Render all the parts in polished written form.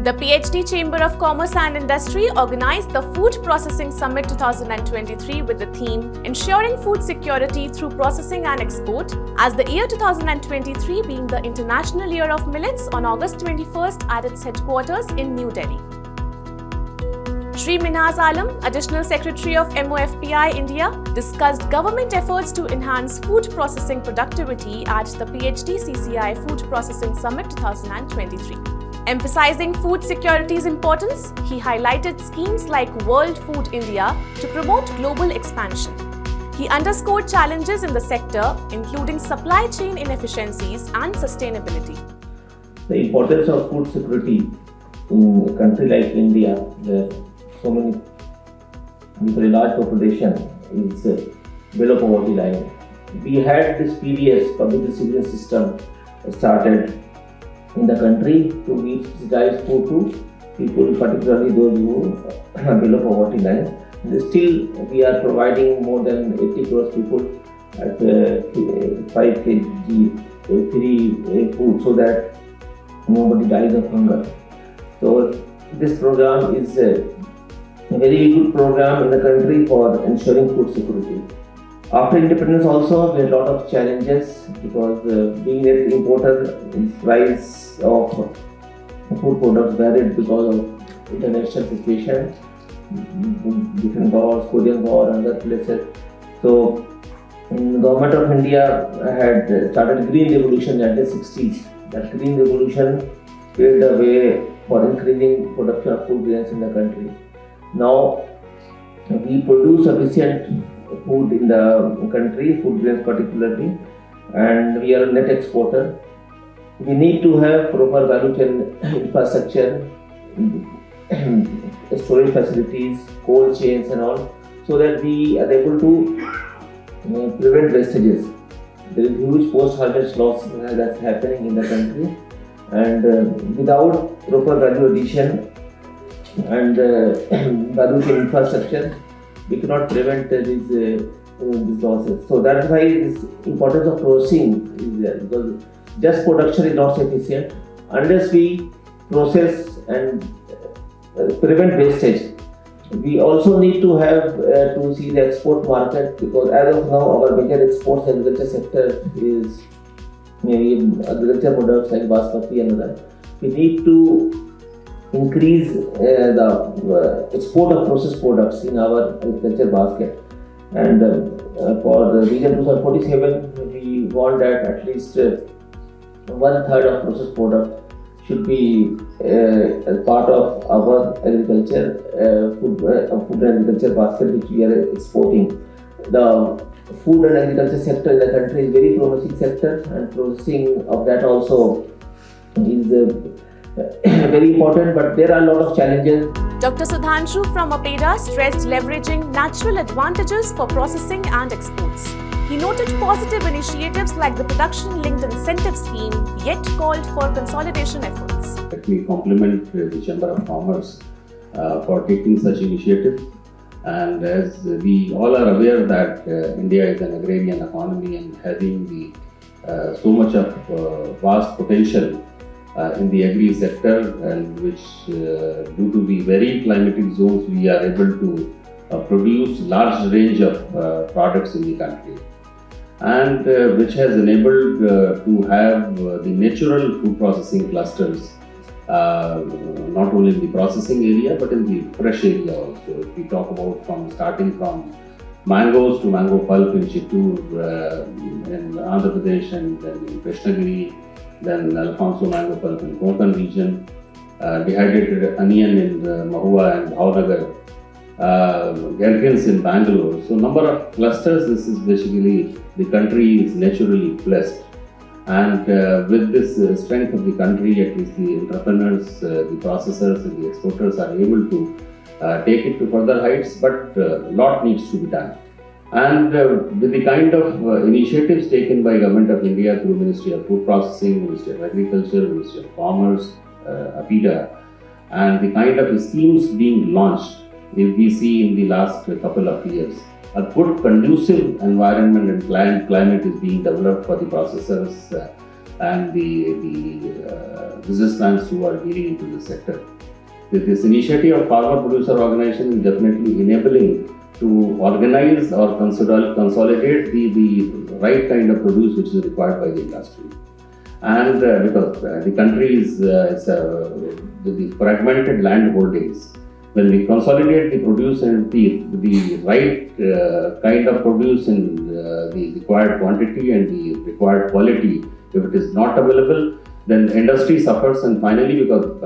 The PhD Chamber of Commerce and Industry organized the Food Processing Summit 2023 with the theme Ensuring Food Security Through Processing and Export, as the year 2023 being the International Year of Millets on August 21st at its headquarters in New Delhi. Shri Minhaz Alam, Additional Secretary of MOFPI India, discussed government efforts to enhance food processing productivity at the PhD CCI Food Processing Summit 2023. Emphasizing food security's importance, he highlighted schemes like World Food India to promote global expansion. He underscored challenges in the sector, including supply chain inefficiencies and sustainability. The importance of food security in a country like India, where so many people, a large population is below poverty line. We had this PDS, public distribution system, started in the country to give subsidized food to people, particularly those who are below poverty line. And still, we are providing more than 80 crores people at 5 kg free food so that nobody dies of hunger. So this program is a very good program in the country for ensuring food security. After independence also, we had a lot of challenges because being an importer, the price of food products varied because of international situation, different wars, Korean War and other places. So, the government of India had started Green Revolution in the 1960s. That Green Revolution paved the way for increasing production of food grains in the country. Now, we produce sufficient food in the country, food grains particularly, and we are a net exporter. We need to have proper value chain infrastructure, storage facilities, cold chains and all, so that we are able to prevent wastages. There is huge post-harvest loss that's happening in the country, and without proper value addition and value chain infrastructure, we cannot prevent these losses. So that's why this importance of processing is there, because just production is not sufficient. Unless we process and prevent wastage, we also need to have to see the export market, because as of now our major exports agriculture sector is maybe agriculture products like basmati and other. We need to increase the export of processed products in our agriculture basket, and for the Vision 2047 we want that at least 1/3 of processed product should be as part of our agriculture food and agriculture basket which we are exporting. The food and agriculture sector in the country is very promising sector, and processing of that also is very important, but there are a lot of challenges. Dr. Sudhanshu from APEDA stressed leveraging natural advantages for processing and exports. He noted positive initiatives like the production-linked incentive scheme, yet called for consolidation efforts. Let me compliment the Chamber of Commerce for taking such initiative. And as we all are aware that India is an agrarian economy and having so much of vast potential in the agri sector, and which due to the very climatic zones we are able to produce large range of products in the country, and which has enabled to have the natural food processing clusters, not only in the processing area but in the fresh area also. If we talk about starting from mangoes to mango pulp in Chittoor, in Andhra Pradesh, and then in Krishnagiri, then Alfonso mango pulp in Konkan region, dehydrated onion in Mahua and Bhavnagar, gherkins in Bangalore. So number of clusters, this is basically the country is naturally blessed. And with this strength of the country, at least the entrepreneurs, the processors and the exporters are able to take it to further heights, but a lot needs to be done. And with the kind of initiatives taken by Government of India through Ministry of Food Processing, Ministry of Agriculture, Ministry of Commerce, APEDA, and the kind of schemes being launched, we see in the last couple of years, a good conducive environment and climate is being developed for the processors and the businessmen who are dealing into the sector. This initiative of farmer producer organization is definitely enabling to organize or consolidate the right kind of produce which is required by the industry. And because the country is the fragmented land holdings, when we consolidate the produce and the right kind of produce in the required quantity and the required quality, if it is not available, then the industry suffers. And finally, because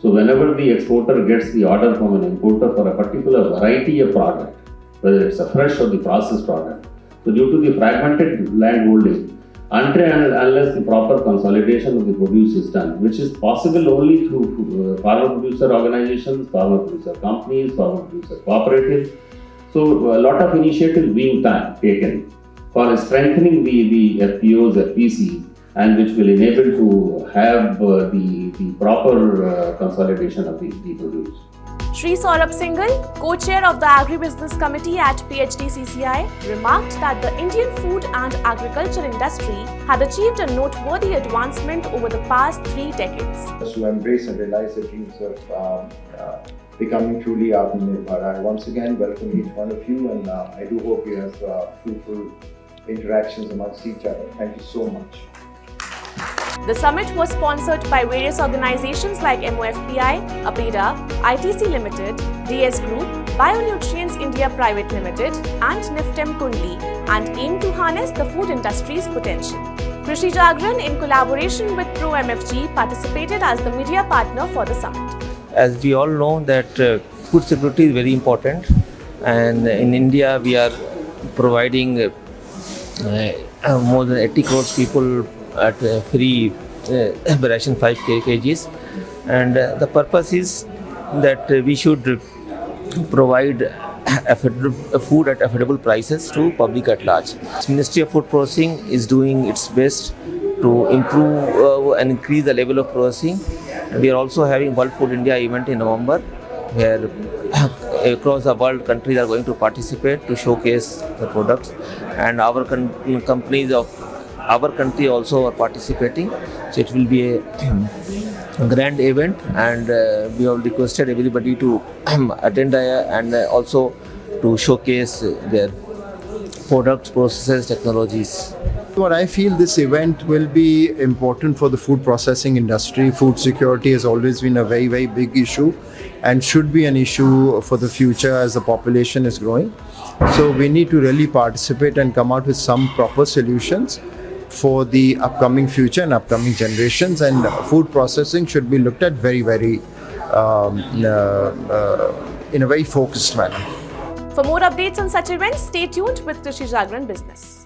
so whenever the exporter gets the order from an importer for a particular variety of product, whether it's a fresh or the processed product, so due to the fragmented land holding, unless the proper consolidation of the produce is done, which is possible only through farmer producer organizations, farmer producer companies, farmer producer cooperatives. So a lot of initiatives being taken for strengthening the FPOs, FPCs, and which will enable to have the proper consolidation of the produce. Shri Saurabh Singhal, co-chair of the Agribusiness Committee at PhD CCI, remarked that the Indian food and agriculture industry had achieved a noteworthy advancement over the past 3 decades. To embrace and realize the dreams of becoming truly Atmanirbhar. I once again welcome each one of you, and I do hope you have fruitful interactions amongst each other. Thank you so much. The summit was sponsored by various organizations like MOFPI, APEDA, ITC Limited, DS Group, Bionutrients India Private Limited and Niftem Kundli, and aimed to harness the food industry's potential. Krishi Jagran, in collaboration with Pro MFG, participated as the media partner for the summit. As we all know that food security is very important, and in India we are providing more than 80 crores people at free ration 5 kgs, and the purpose is that we should provide food at affordable prices to public at large. Ministry of Food Processing is doing its best to improve and increase the level of processing. We are also having World Food India event in November, where across the world countries are going to participate to showcase the products, and our companies of our country also are participating. So it will be a grand event, and we have requested everybody to attend and also to showcase their products, processes, technologies. What I feel, this event will be important for the food processing industry. Food security has always been a very, very big issue and should be an issue for the future as the population is growing. So we need to really participate and come out with some proper solutions for the upcoming future and upcoming generations, and food processing should be looked at very, very in a very focused manner. For more updates on such events, stay tuned with Krishi Jagran Business.